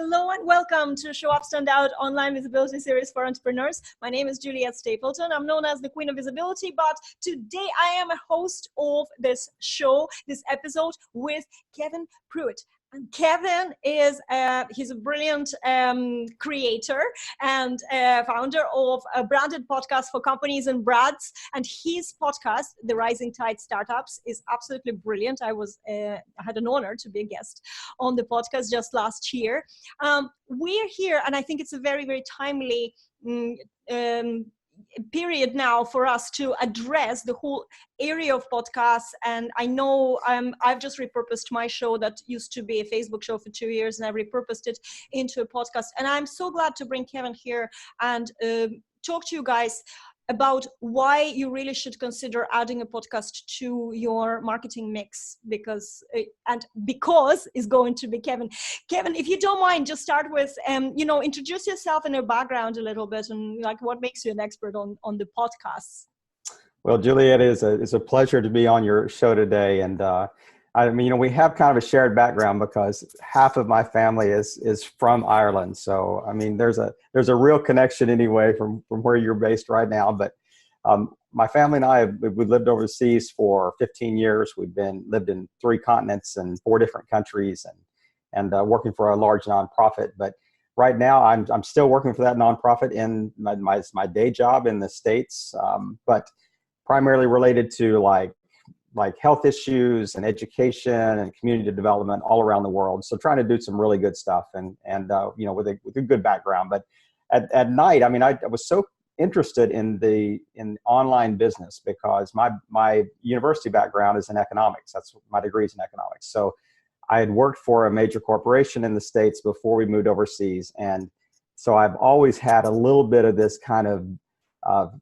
Hello and welcome to Show Up, Stand Out Online Visibility Series for Entrepreneurs. My name is Juliette Stapleton. I'm known as the Queen of Visibility, but today I am a host of this show, this episode with Kevin Prewett. And Kevin is he's a brilliant creator and founder of a branded podcast for companies and brands. And his podcast, The Rising Tide Startups, is absolutely brilliant. I had an honor to be a guest on the podcast just last year. We're here, and I think it's a very, very timely period now for us to address the whole area of podcasts. And I know I've just repurposed my show that used to be a Facebook show for 2 years, and I repurposed it into a podcast. And I'm so glad to bring Kevin here and talk to you guys about why you really should consider adding a podcast to your marketing mix, because is going to be Kevin. Kevin, if you don't mind, just start with, introduce yourself and your background a little bit, and like what makes you an expert on the podcasts. Well, Juliette, it's a pleasure to be on your show today. And we have kind of a shared background because half of my family is from Ireland. So, I mean, there's a real connection anyway from where you're based right now. But my family and I, we've lived overseas for 15 years. We've lived in 3 continents and 4 different countries and working for a large nonprofit. But right now I'm still working for that nonprofit in my day job in the States, but primarily related to like health issues and education and community development all around the world. So trying to do some really good stuff and with a good background. But at night, I mean, I was so interested in online business because my university background is in economics. That's my degree is in economics. So I had worked for a major corporation in the States before we moved overseas. And so I've always had a little bit of this kind of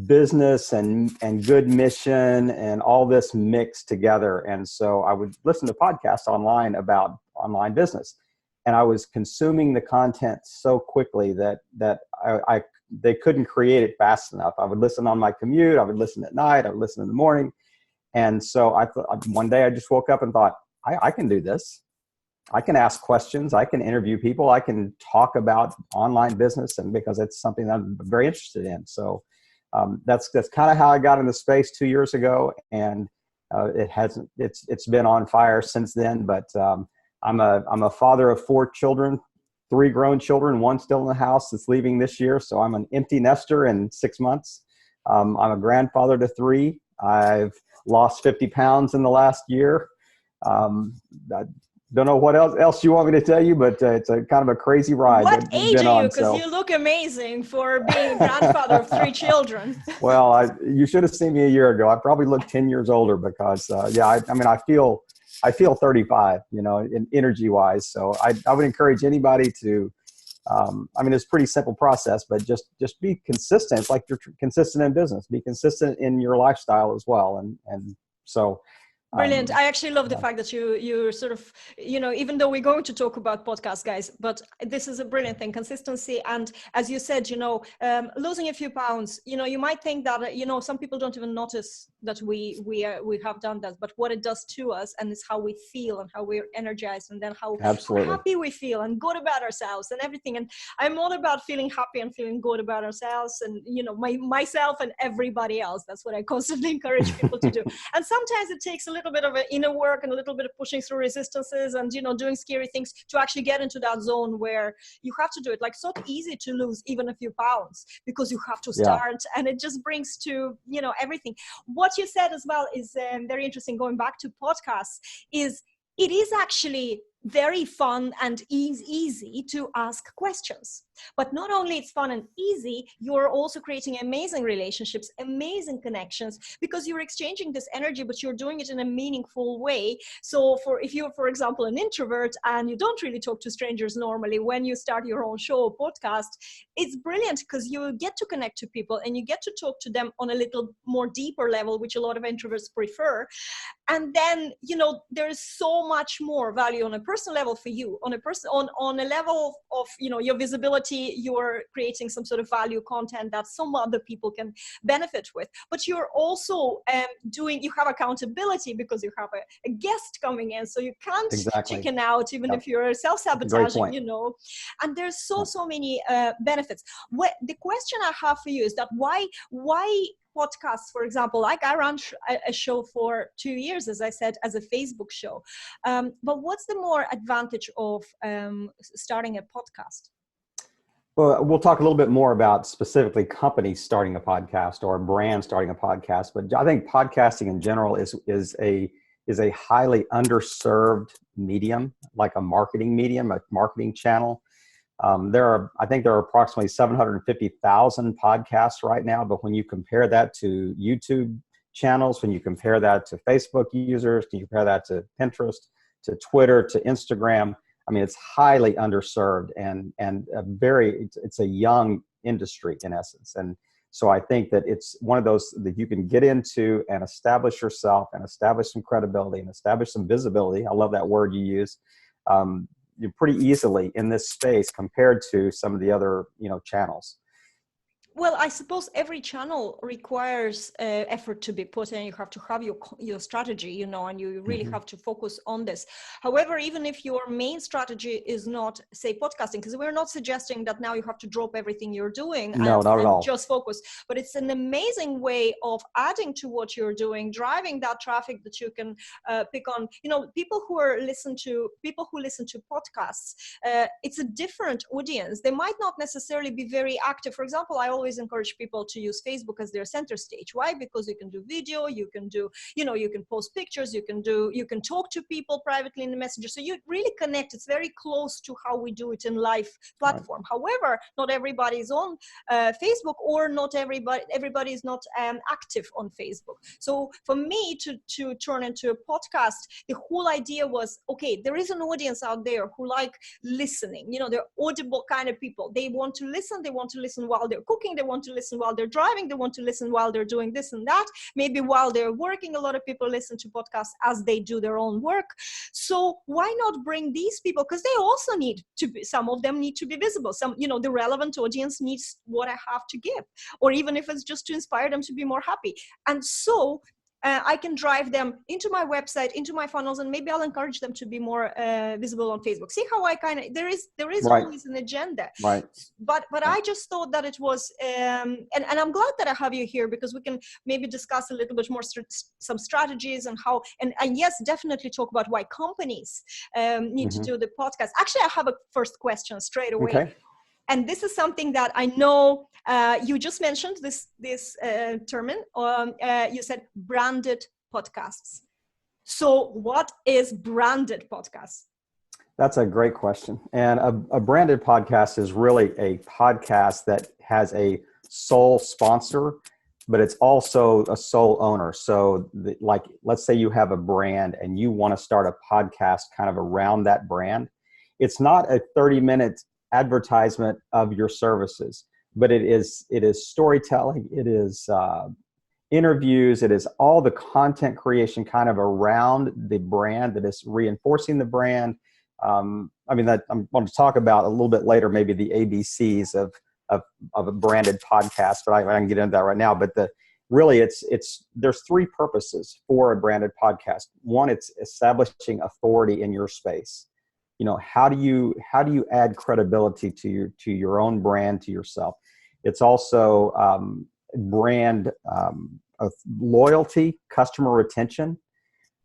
business and good mission and all this mixed together. And so I would listen to podcasts online about online business, and I was consuming the content so quickly that they couldn't create it fast enough. I would listen on my commute, I would listen at night, I would listen in the morning. And so I thought, one day I just woke up and thought, I can do this. I can ask questions, I can interview people, I can talk about online business, and because it's something that I'm very interested in. So that's kind of how I got into space 2 years ago, and it's been on fire since then. But I'm a father of 4 children, 3 grown children, 1 still in the house that's leaving this year. So I'm an empty nester in 6 months. I'm a grandfather to 3. I've lost 50 pounds in the last year. I don't know what else you want me to tell you, but it's a kind of a crazy ride. What age are you? Because you look amazing for being a grandfather of 3 children. Well, you should have seen me a year ago. I probably look 10 years older because, I feel 35, in energy wise. So I would encourage anybody to, it's a pretty simple process, but just be consistent. It's like you're consistent in business, be consistent in your lifestyle as well. And so. Brilliant. I actually love the fact that you're sort of, even though we're going to talk about podcasts, guys, but this is a brilliant thing, consistency. And as you said, losing a few pounds, you might think that, some people don't even notice that we have done that, but what it does to us, and it's how we feel and how we're energized, and then how happy we feel and good about ourselves and everything. And I'm all about feeling happy and feeling good about ourselves and, myself and everybody else. That's what I constantly encourage people to do. And sometimes it takes a little bit of inner work and a little bit of pushing through resistances and doing scary things to actually get into that zone where you have to do it. Like, it's not easy to lose even a few pounds because you have to start, and it just brings to everything. What you said as well is very interesting. Going back to podcasts, it is actually very fun and easy to ask questions. But not only it's fun and easy, you're also creating amazing relationships, amazing connections, because you're exchanging this energy, but you're doing it in a meaningful way. So if you're, for example, an introvert and you don't really talk to strangers normally, when you start your own show or podcast, it's brilliant because you get to connect to people and you get to talk to them on a little more deeper level, which a lot of introverts prefer. And then, there is so much more value on a personal level for you, on a level of, your visibility quality, you're creating some sort of value content that some other people can benefit with. But you're also you have accountability because you have a guest coming in, so you can't Exactly. chicken out, even Yep. if you're self-sabotaging, and there's so many benefits. The question I have for you is that why podcasts, for example, like I ran a show for 2 years, as I said, as a Facebook show. But what's the more advantage of starting a podcast? Well, we'll talk a little bit more about specifically companies starting a podcast or a brand starting a podcast. But I think podcasting in general is a highly underserved medium, like a marketing medium, a marketing channel. I think there are approximately 750,000 podcasts right now, but when you compare that to YouTube channels, when you compare that to Facebook users, when you compare that to Pinterest, to Twitter, to Instagram, I mean, it's highly underserved and it's a young industry in essence. And so I think that it's one of those that you can get into and establish yourself and establish some credibility and establish some visibility. I love that word you use. You're pretty easily in this space compared to some of the other, channels. Well, I suppose every channel requires effort to be put in. You have to have your strategy, and you really have to focus on this. However, even if your main strategy is not, say, podcasting, because we're not suggesting that now you have to drop everything you're doing not at all. Just focus. But it's an amazing way of adding to what you're doing, driving that traffic that you can pick on. People who listen to podcasts, it's a different audience. They might not necessarily be very active. For example, I always encourage people to use Facebook as their center stage. Why? Because you can do video, you can do, you can post pictures, you can talk to people privately in the messenger. So you really connect. It's very close to how we do it in live platform. Right. However, not everybody is on Facebook, or not everybody is not active on Facebook. So for me to turn into a podcast, the whole idea was, okay, there is an audience out there who like listening. They're audible kind of people. They want to listen. They want to listen while they're cooking. They want to listen while they're driving. They want to listen while they're doing this and that. Maybe while they're working. A lot of people listen to podcasts as they do their own work. So why not bring these people? Because they also need to be, some of them need to be visible. Some, the relevant audience needs what I have to give, or even if it's just to inspire them to be more happy. And so I can drive them into my website, into my funnels, and maybe I'll encourage them to be more visible on Facebook. See how I there is right. always an agenda. Right. But I just thought that it was, and I'm glad that I have you here, because we can maybe discuss a little bit more some strategies and how, and yes, definitely talk about why companies need to do the podcast. Actually, I have a first question straight away. Okay. And this is something that I know you just mentioned, this term. You said branded podcasts. So what is branded podcasts? That's a great question. And a branded podcast is really a podcast that has a sole sponsor, but it's also a sole owner. So like, let's say you have a brand and you want to start a podcast kind of around that brand. It's not a 30-minute advertisement of your services, but it is storytelling. It is interviews. It is all the content creation kind of around the brand that is reinforcing the brand. That I'm going to talk about a little bit later, maybe the ABCs of a branded podcast, but I can get into that right now. But there's three purposes for a branded podcast. One, it's establishing authority in your space. How do you add credibility to your own brand, to yourself? It's also brand loyalty, customer retention.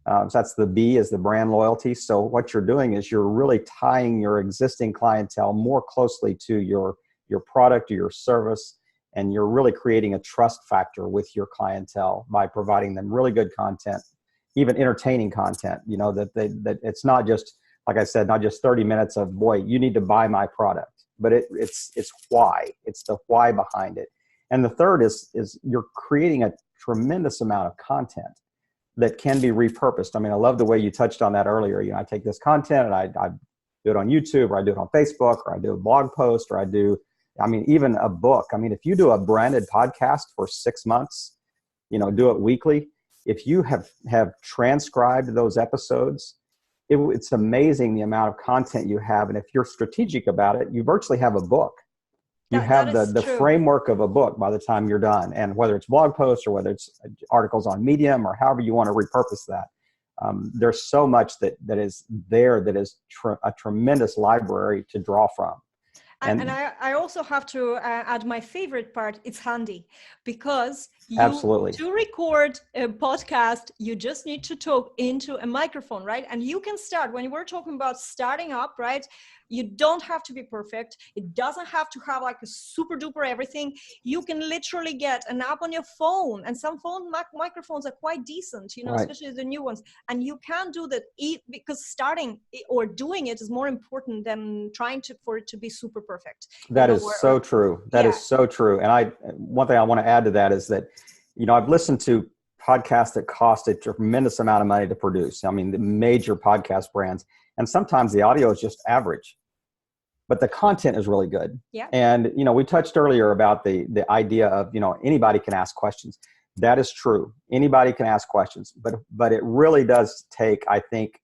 So that's the B, is the brand loyalty. So what you're doing is you're really tying your existing clientele more closely to your product or your service, and you're really creating a trust factor with your clientele by providing them really good content, even entertaining content. That it's not just, like I said, not just 30 minutes of, boy, you need to buy my product, but it's why. It's the why behind it. And the third is you're creating a tremendous amount of content that can be repurposed. I love the way you touched on that earlier. I take this content and I do it on YouTube, or I do it on Facebook, or I do a blog post, or I do, even a book. If you do a branded podcast for 6 months, do it weekly. If you have transcribed those episodes, it's amazing the amount of content you have. And if you're strategic about it, you virtually have a book. You That have is the true. framework of a book by the time you're done. And whether it's blog posts or whether it's articles on Medium or however you want to repurpose that, there's so much that is there that is a tremendous library to draw from. And I also have to add my favorite part. It's handy because Absolutely. to record a podcast, you just need to talk into a microphone, right? And you can start when we're talking about starting up, right? You don't have to be perfect. It doesn't have to have like a super duper everything. You can literally get an app on your phone, and some phone microphones are quite decent, you know, Right. especially the new ones. And you can do that because starting or doing it is more important than trying for it to be super perfect. That is so true. That is so true. And one thing I want to add to that is that, you know, I've listened to podcasts that cost a tremendous amount of money to produce. I mean, the major podcast brands, and sometimes the audio is just average, but the content is really good. Yeah. And, you know, we touched earlier about the idea of, you know, anybody can ask questions. That is true. Anybody can ask questions, but it really does take, I think,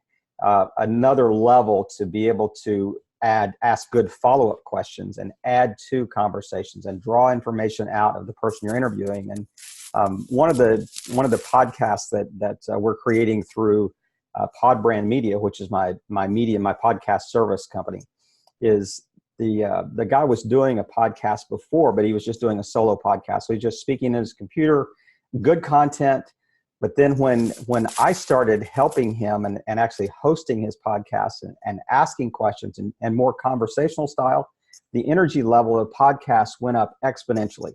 another level to be able to ask good follow-up questions and add to conversations and draw information out of the person you're interviewing. And one of the podcasts that we're creating through PodBrand Media, which is my media, my podcast service company, is the guy was doing a podcast before, but he was just doing a solo podcast. So he's just speaking in his computer, good content. But then when I started helping him and actually hosting his podcast and asking questions and more conversational style, the energy level of podcasts went up exponentially.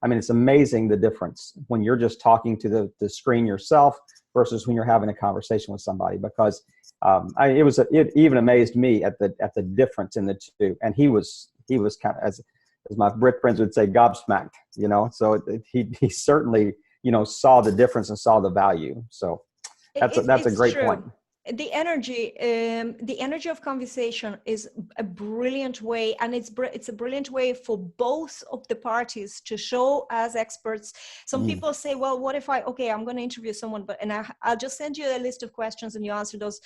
I mean, it's amazing the difference when you're just talking to the screen yourself versus when you're having a conversation with somebody, because it even amazed me at the difference in the two. And he was kind of, as my Brit friends would say, gobsmacked, you know, so he certainly, you know, saw the difference and saw the value. So that's a great point. The energy of conversation is a brilliant way, and it's a brilliant way for both of the parties to show as experts. Some people say, well, what if I'm going to interview someone, and I'll just send you a list of questions and you answer those.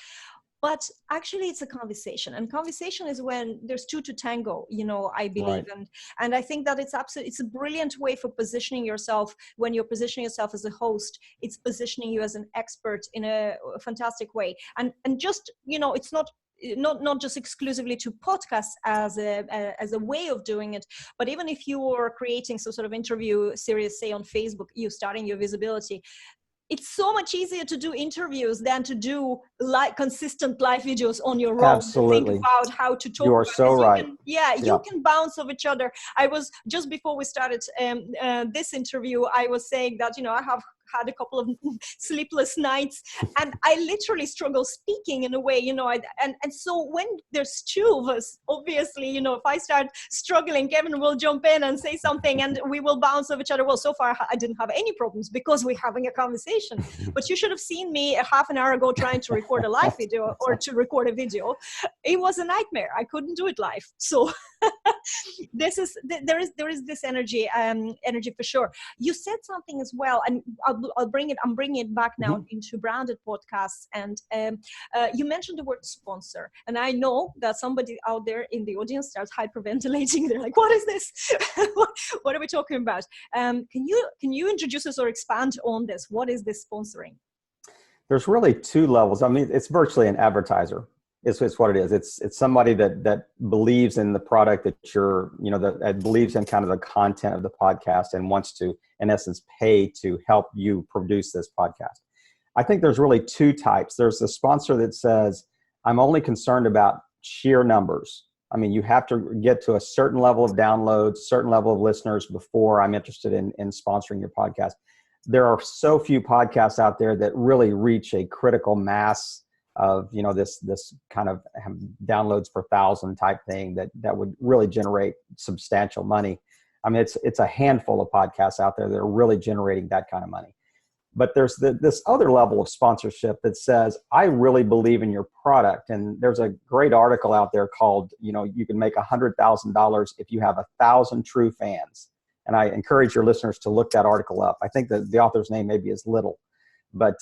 But actually, it's a conversation, and conversation is when there's two to tango, you know, I believe. Right. And I think that it's a brilliant way for positioning yourself. When you're positioning yourself as a host, it's positioning you as an expert in a fantastic way. And just, you know, it's not just exclusively to podcasts as a way of doing it, but even if you are creating some sort of interview series, say on Facebook, you're starting your visibility. It's so much easier to do interviews than to do consistent live videos on your own. Absolutely. Think about how to talk. You are so right. You can bounce off each other. I was just before we started this interview, I was saying that, you know, I have had a couple of sleepless nights, and I literally struggle speaking in a way, you know, and so when there's two of us, obviously, you know, if I start struggling, Kevin will jump in and say something and we will bounce off each other. Well, so far I didn't have any problems because we're having a conversation, but you should have seen me a half an hour ago trying to record a live video or to record a video. It was a nightmare. I couldn't do it live. So there is this energy for sure. You said something as well, and I'm bringing it back now into branded podcasts. And you mentioned the word sponsor, and I know that somebody out there in the audience starts hyperventilating. They're like, "What is this? What are we talking about?" Can you introduce us or expand on this? What is this sponsoring? There's really two levels. I mean, it's virtually an advertiser. It's what it is. It's somebody that believes in the product that that believes in kind of the content of the podcast and wants to, in essence, pay to help you produce this podcast. I think there's really two types. There's the sponsor that says, I'm only concerned about sheer numbers. I mean, you have to get to a certain level of downloads, certain level of listeners before I'm interested in sponsoring your podcast. There are so few podcasts out there that really reach a critical mass of, you know, this kind of downloads per thousand type thing that would really generate substantial money. I mean, it's a handful of podcasts out there that are really generating that kind of money. But there's this other level of sponsorship that says, I really believe in your product. And there's a great article out there called, you know, you can make $100,000 if you have 1,000 true fans. And I encourage your listeners to look that article up. I think that the author's name maybe is Little. But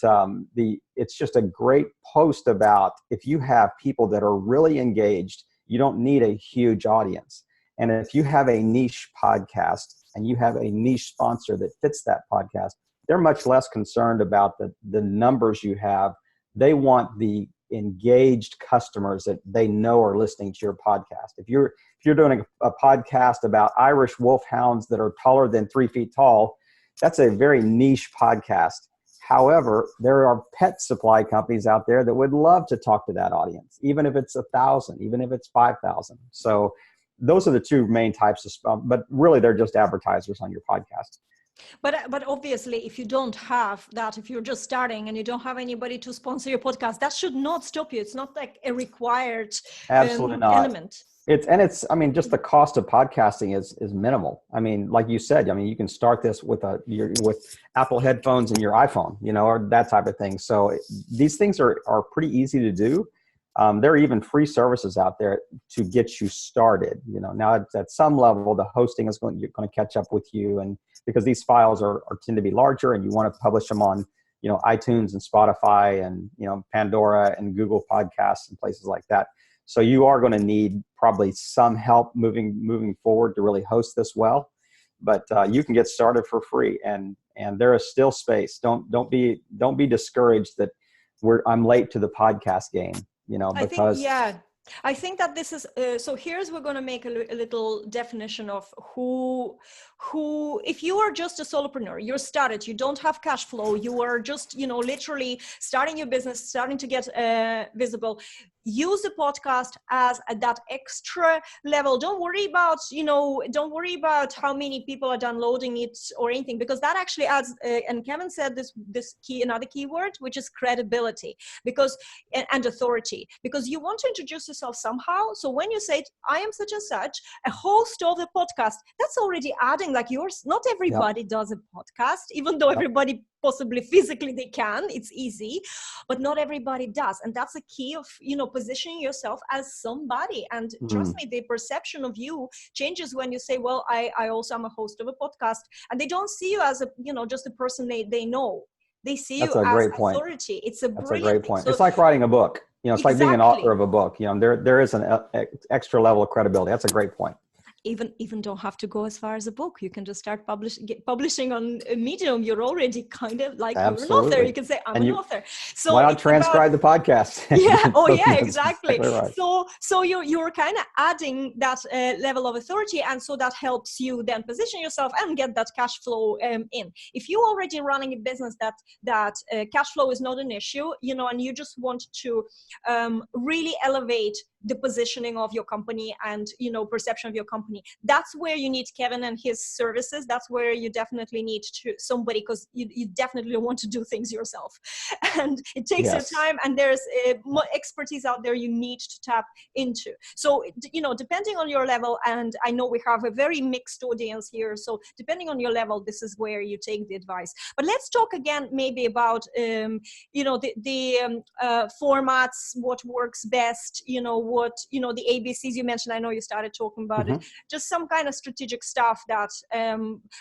it's just a great post about if you have people that are really engaged, you don't need a huge audience. And if you have a niche podcast and you have a niche sponsor that fits that podcast, they're much less concerned about the numbers you have. They want the engaged customers that they know are listening to your podcast. If you're doing a podcast about Irish wolfhounds that are taller than 3 feet tall, that's a very niche podcast. However, there are pet supply companies out there that would love to talk to that audience, even if it's 1,000, even if it's 5,000. So those are the two main types of, but really they're just advertisers on your podcast. But obviously, if you don't have that, if you're just starting and you don't have anybody to sponsor your podcast, that should not stop you. It's not like a required Absolutely not. element. I mean, just the cost of podcasting is minimal. I mean, like you said, I mean, you can start this with with Apple headphones and your iPhone, or that type of thing. So these things are pretty easy to do. There are even free services out there to get you started. Now at some level, the hosting is going to catch up with you, and because these files tend to be larger, and you want to publish them on, iTunes and Spotify and Pandora and Google Podcasts and places like that. So you are going to need probably some help moving forward to really host this well, but you can get started for free, and there is still space. Don't be discouraged that I'm late to the podcast game. Because I think that this is so we're going to make a little definition of who if you are just a solopreneur, you're started, you don't have cash flow, you are just literally starting your business, starting to get visible. Use the podcast as that extra level. Don't worry about how many people are downloading it or anything, because that actually adds, and Kevin said another key word, which is credibility, and authority, because you want to introduce yourself somehow. So when you say, I am such and such, a host of the podcast, that's already adding, like, yours. Not everybody does a podcast, even though everybody possibly physically they can, it's easy, but not everybody does. And that's a key of, positioning yourself as somebody. And trust me, the perception of you changes when you say, well, I also am a host of a podcast, and they don't see you as just a person they know. They see you as authority. It's a great point. So, it's like writing a book. It's like being an author of a book. There is an extra level of credibility. That's a great point. Even don't have to go as far as a book. You can just start publishing on Medium. You're already kind of like you're an author. You can say, I'm an author. So why not transcribe the podcast? Yeah. Oh yeah, exactly. Right. So you're kind of adding that level of authority, and so that helps you then position yourself and get that cash flow in. If you're already running a business that cash flow is not an issue, and you just want to really elevate the positioning of your company and perception of your company, that's where you need Kevin and his services. That's where you definitely need somebody, because you definitely don't want to do things yourself, and it takes your time, and there's more expertise out there you need to tap into. So depending on your level, and I know we have a very mixed audience here, so depending on your level, this is where you take the advice. But let's talk again maybe about the formats, what works best, the ABCs you mentioned. I know you started talking about it. Just some kind of strategic stuff that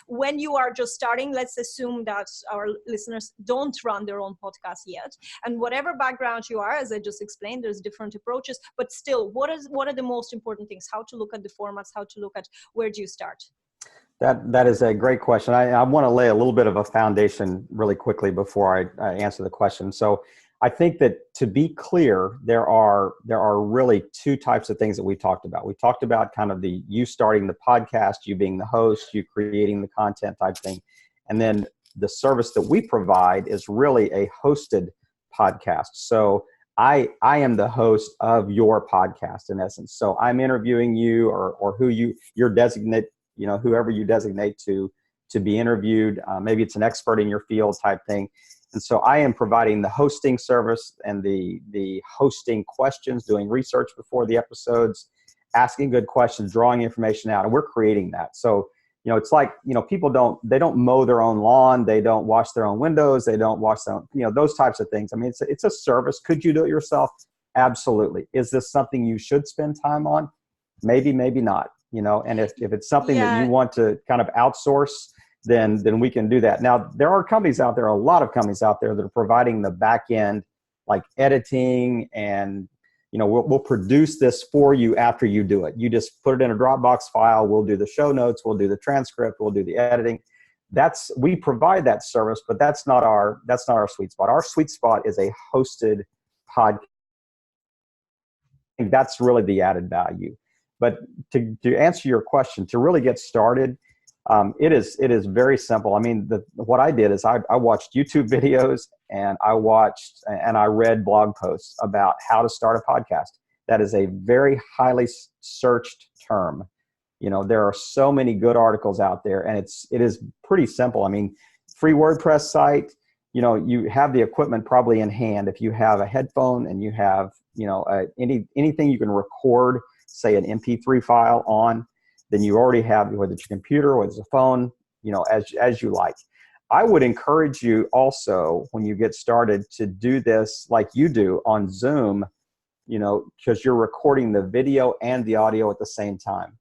when you are just starting, let's assume that our listeners don't run their own podcast yet, and whatever background you are, as I just explained, there's different approaches, but still, what are the most important things? How to look at the formats, how to look at where do you start? That is a great question. I want to lay a little bit of a foundation really quickly before I answer the question. So I think that, to be clear, there are really two types of things that we talked about. We talked about kind of you starting the podcast, you being the host, you creating the content type thing. And then the service that we provide is really a hosted podcast. So I am the host of your podcast in essence. So I'm interviewing you or you're designate, whoever you designate to be interviewed. Maybe it's an expert in your field type thing. And so I am providing the hosting service and the hosting questions, doing research before the episodes, asking good questions, drawing information out, and we're creating that. So, it's like, people don't mow their own lawn, they don't wash their own windows, they don't wash their own, those types of things. I mean, it's a service. Could you do it yourself? Absolutely. Is this something you should spend time on? Maybe, maybe not, and if it's something that you want to kind of outsource, then we can do that. Now, there are companies out there, a lot of companies out there that are providing the back end, like editing and, we'll produce this for you after you do it. You just put it in a Dropbox file. We'll do the show notes. We'll do the transcript. We'll do the editing. We provide that service, but that's not our sweet spot. Our sweet spot is a hosted podcast. I think that's really the added value. But to answer your question, to really get started, it is very simple. I mean, what I did is I watched YouTube videos and I read blog posts about how to start a podcast. That is a very highly searched term. There are so many good articles out there, and it is pretty simple. I mean, free WordPress site, you have the equipment probably in hand. If you have a headphone and you have, anything you can record, say an MP3 file on, then you already have, whether it's your computer, whether it's a phone, as you like. I would encourage you also, when you get started, to do this like you do on Zoom, because you're recording the video and the audio at the same time.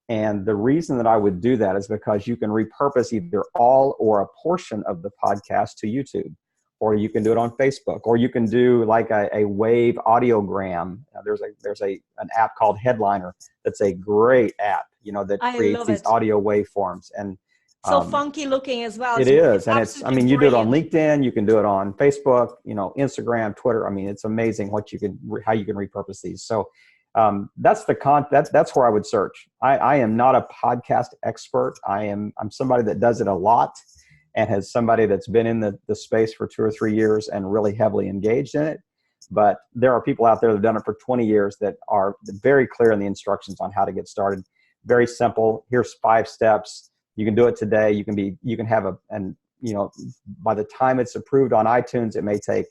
And the reason that I would do that is because you can repurpose either all or a portion of the podcast to YouTube, or you can do it on Facebook, or you can do like a wave audiogram. There's an app called Headliner that's a great app, that creates these audio waveforms. And so funky looking as well. It is. And you do it on LinkedIn, you can do it on Facebook, Instagram, Twitter. I mean, it's amazing how you can repurpose these. So that's where I would search. I am not a podcast expert. I'm somebody that does it a lot and has somebody that's been in the space for 2 or 3 years and really heavily engaged in it. But there are people out there that have done it for 20 years that are very clear in the instructions on how to get started. Very simple. Here's 5 steps. You can do it today. You can have by the time it's approved on iTunes, it may take,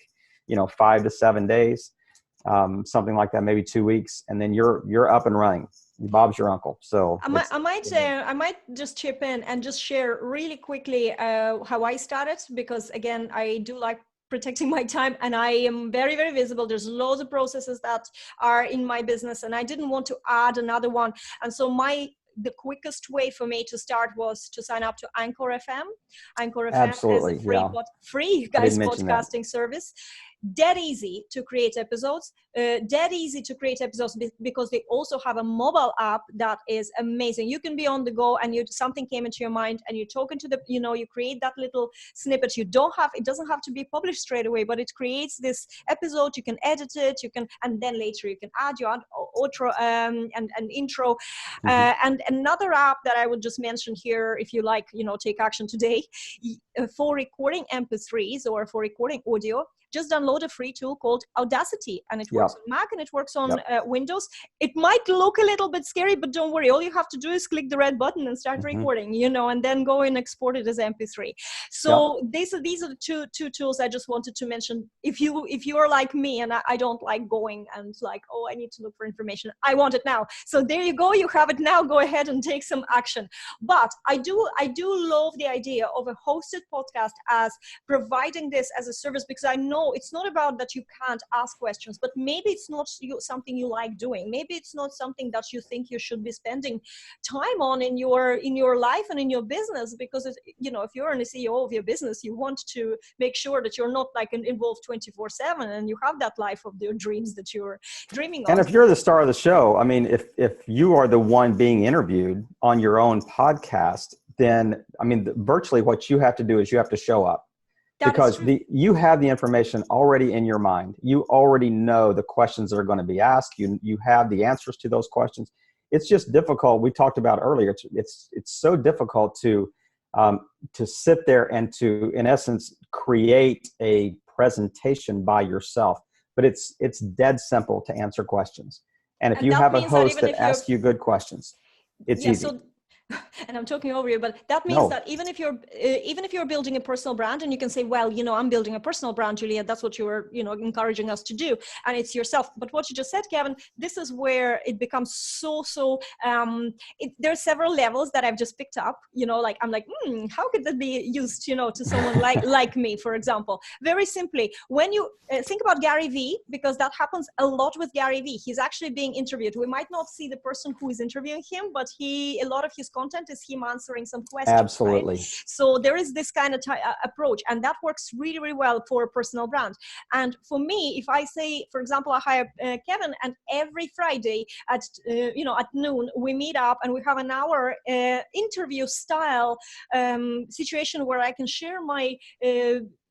5 to 7 days, something like that, maybe 2 weeks. And then you're up and running. Bob's your uncle. So I might just chip in and just share really quickly how I started, because again, I do like protecting my time, and I am very, very visible. There's loads of processes that are in my business, and I didn't want to add another one. And so the quickest way for me to start was to sign up to Anchor FM. Anchor FM Absolutely, is a free podcasting service. Dead easy to create episodes. Because they also have a mobile app that is amazing. You can be on the go, and something came into your mind, and you're talking to you create that little snippet. It doesn't have to be published straight away, but it creates this episode. You can edit it. And then later you can add your outro and intro. And another app that I would just mention here, if you like, take action today, for recording MP3s or for recording audio. Just download a free tool called Audacity, and it works on Mac and it works on Windows. It might look a little bit scary, but don't worry. All you have to do is click the red button and start recording, and then go and export it as MP3. So these are the two tools I just wanted to mention. If you are like me, and I don't like going and like, oh, I need to look for information. I want it now. So there you go. You have it now. Go ahead and take some action. But I do love the idea of a hosted podcast as providing this as a service, because I know it's not about that you can't ask questions, but maybe it's not something you like doing. Maybe it's not something that you think you should be spending time on in your life and in your business, because if you're a CEO of your business, you want to make sure that you're not like involved 24/7 and you have that life of your dreams that you're dreaming of. And if you're the star of the show, I mean, if you are the one being interviewed on your own podcast, then virtually what you have to do is you have to show up. Because you have the information already in your mind. You already know the questions that are going to be asked. You have the answers to those questions. It's just difficult. We talked about earlier. It's so difficult to sit there and to, in essence, create a presentation by yourself. But it's dead simple to answer questions. And if you have a host that asks you good questions, it's easy. And I'm talking over you, but that means that even if you're building a personal brand, and you can say, well, I'm building a personal brand, Juliette, that's what you're, encouraging us to do. And it's yourself. But what you just said, Kevin, this is where it becomes there are several levels that I've just picked up, like, I'm like, how could that be used, to someone like me, for example. Very simply, when you think about Gary Vee, because that happens a lot with Gary Vee, he's actually being interviewed. We might not see the person who is interviewing him, but a lot of his content content is him answering some questions. Absolutely. Right? So there is this kind of approach, and that works really, really well for a personal brand. And for me, if I say, for example, I hire Kevin, and every Friday at at noon we meet up and we have an hour interview style situation where I can share my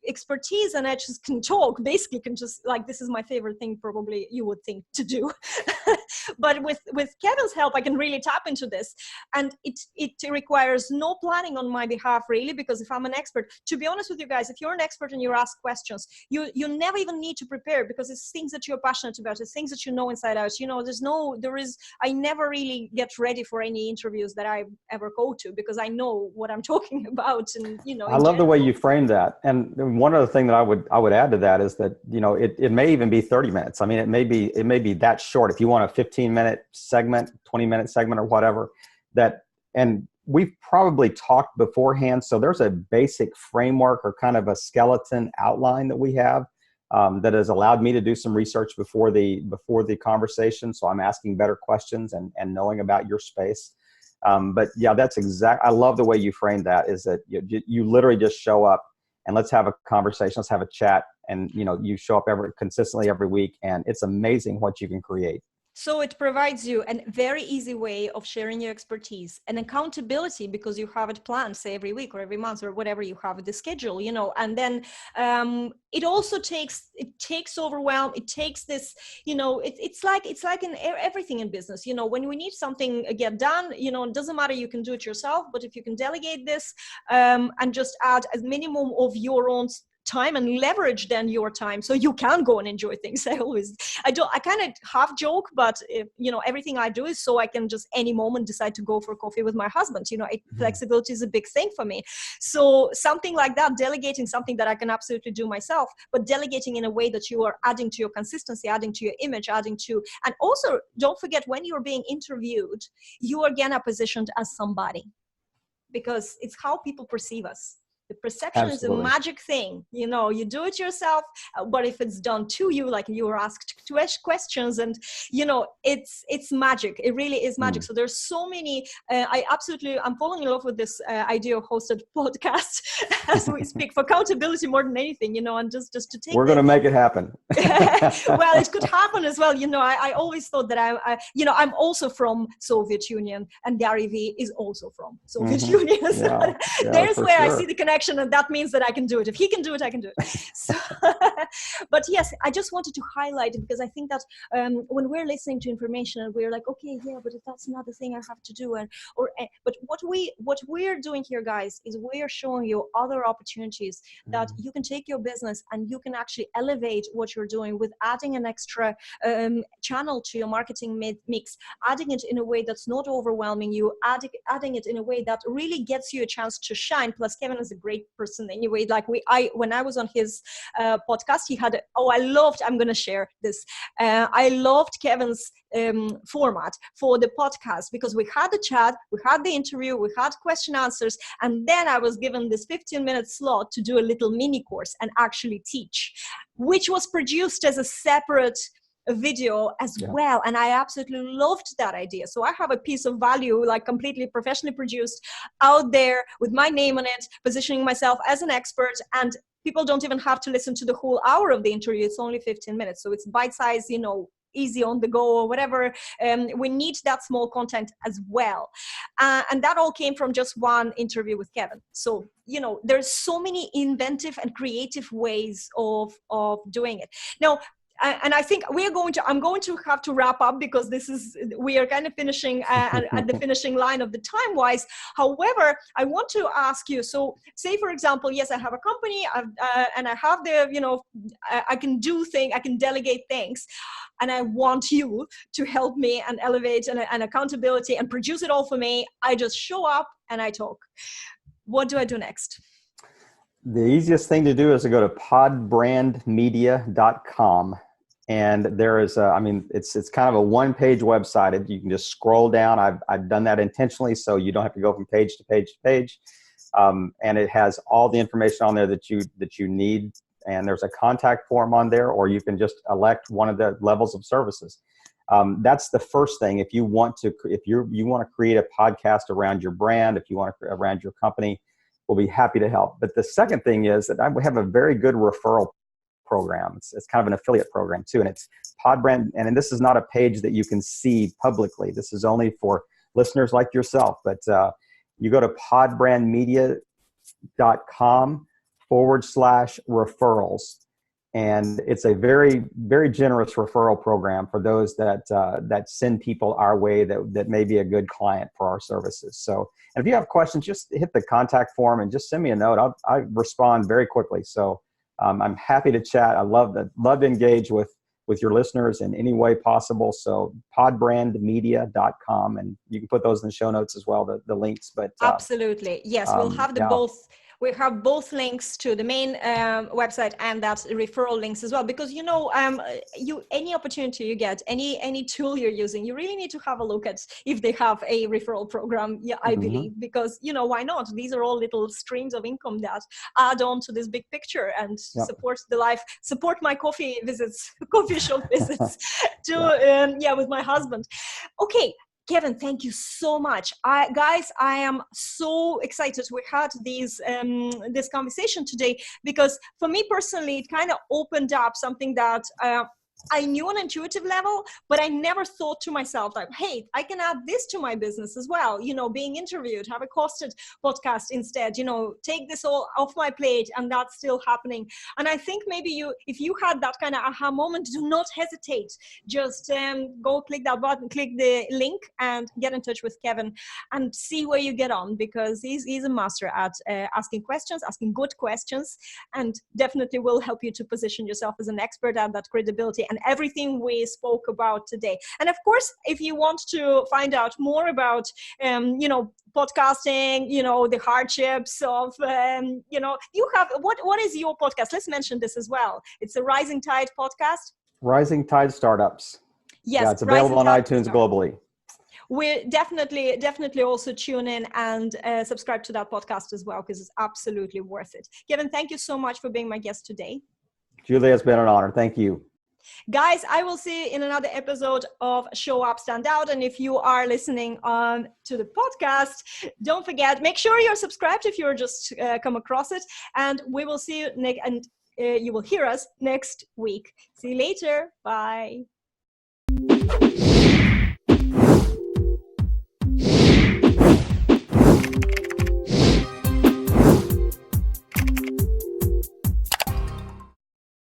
expertise, and I just can talk, basically can just, like, this is my favorite thing probably you would think to do. But with Kevin's help, I can really tap into this, and it requires no planning on my behalf, really, because if I'm an expert, to be honest with you guys, if you're an expert and you ask questions, you never even need to prepare, because it's things that you're passionate about, it's things that you know inside out. I never really get ready for any interviews that I ever go to, because I know what I'm talking about. And I love the way you frame that. And one other thing that I would add to that is that, it may even be 30 minutes. I mean, it may be that short. If you want a 15-minute segment, 20-minute segment, or whatever, and we've probably talked beforehand. So there's a basic framework or kind of a skeleton outline that we have that has allowed me to do some research before the conversation. So I'm asking better questions and knowing about your space. But yeah, I love the way you framed that, is that you literally just show up and let's have a conversation, let's have a chat. And, you show up consistently every week, and it's amazing what you can create. So it provides you a very easy way of sharing your expertise and accountability, because you have it planned, say every week or every month or whatever you have the schedule, and then it also takes overwhelm. It takes this, it's like in everything in business, when we need something get done, it doesn't matter, you can do it yourself, but if you can delegate this and just add a minimum of your own time and leverage then your time, so you can go and enjoy things. I kind of half joke, but everything I do is so I can just any moment decide to go for coffee with my husband. Flexibility is a big thing for me. So something like that, delegating something that I can absolutely do myself, but delegating in a way that you are adding to your consistency, adding to your image, and also don't forget, when you're being interviewed, you again are positioned as somebody, because it's how people perceive us. The perception Absolutely. is a magic thing. You do it yourself, but if it's done to you, like you were asked questions, and it's magic. It really is magic. So there's so many. I'm falling in love with this idea of hosted podcast as we speak, for accountability more than anything. And just to take. We're going to make it happen. Well, it could happen as well. I always thought that I'm also from Soviet Union, and Gary Vee is also from Soviet Union. So there's where I see the connection. And that means that I can do it. If he can do it, I can do it. So, but yes, I just wanted to highlight it, because I think that when we're listening to information and we're like, okay, yeah, but if that's not the thing I have to do, but what we're doing here, guys, is we're showing you other opportunities that you can take your business and you can actually elevate what you're doing with adding an extra channel to your marketing mix, adding it in a way that's not overwhelming you, adding it in a way that really gets you a chance to shine. Plus, Kevin is a great person anyway. Like when I was on his podcast, he had I'm going to share this. I loved Kevin's format for the podcast, because we had the chat, we had the interview, we had question answers, and then I was given this 15-minute slot to do a little mini course and actually teach, which was produced as a separate video as well. And I absolutely loved that idea. So I have a piece of value, like completely professionally produced, out there with my name on it, positioning myself as an expert, and people don't even have to listen to the whole hour of the interview. It's only 15 minutes. So it's bite-sized, easy on the go or whatever. We need that small content as well. And that all came from just one interview with Kevin. So, there's so many inventive and creative ways of doing it. Now, and I think I'm going to have to wrap up, because we are kind of finishing at the finishing line of the time wise. However, I want to ask you, so say for example, yes, I have a company and I have I can do things, I can delegate things, and I want you to help me and elevate and accountability and produce it all for me. I just show up and I talk. What do I do next? The easiest thing to do is to go to podbrandmedia.com. And there is, it's kind of a one-page website. You can just scroll down. I've done that intentionally, so you don't have to go from page to page to page. And it has all the information on there that you need. And there's a contact form on there, or you can just elect one of the levels of services. That's the first thing. If you want to create a podcast around your brand, if you want to around your company, we'll be happy to help. But the second thing is that I have a very good referral program. It's kind of an affiliate program too, and it's PodBrand. And this is not a page that you can see publicly. This is only for listeners like yourself. But you go to podbrandmedia.com/referrals. And it's a very, very generous referral program for those that send people our way that may be a good client for our services. So, and if you have questions, just hit the contact form and just send me a note. I respond very quickly. So I'm happy to chat. I love to engage with your listeners in any way possible. So podbrandmedia.com, and you can put those in the show notes as well, the links. But absolutely, yes, we'll have both. We have both links to the main website and that referral links as well, because any opportunity you get, any tool you're using, you really need to have a look at if they have a referral program. Yeah, I believe, because why not? These are all little streams of income that add on to this big picture and support the life, support my coffee shop visits with my husband. Okay. Kevin, thank you so much. Guys, I am so excited we had this conversation today, because for me personally, it kind of opened up something that I knew on an intuitive level, but I never thought to myself like, hey, I can add this to my business as well. Being interviewed, have a hosted podcast instead, take this all off my plate, and that's still happening. And I think maybe if you had that kind of aha moment, do not hesitate. Just go click that button, click the link, and get in touch with Kevin and see where you get on, because he's a master at asking good questions, and definitely will help you to position yourself as an expert and that credibility and everything we spoke about today. And of course, if you want to find out more about, podcasting, the hardships of, you have, what is your podcast? Let's mention this as well. It's a Rising Tide podcast. Rising Tide Startups. Yes. Yeah, it's available on iTunes globally. We definitely also tune in and subscribe to that podcast as well, because it's absolutely worth it. Kevin, thank you so much for being my guest today. Julie, it's been an honor. Thank you. Guys, I will see you in another episode of Show Up, Stand Out. And if you are listening on to the podcast, don't forget, make sure you're subscribed if you're just come across it. And we will see you you will hear us next week. See you later. Bye.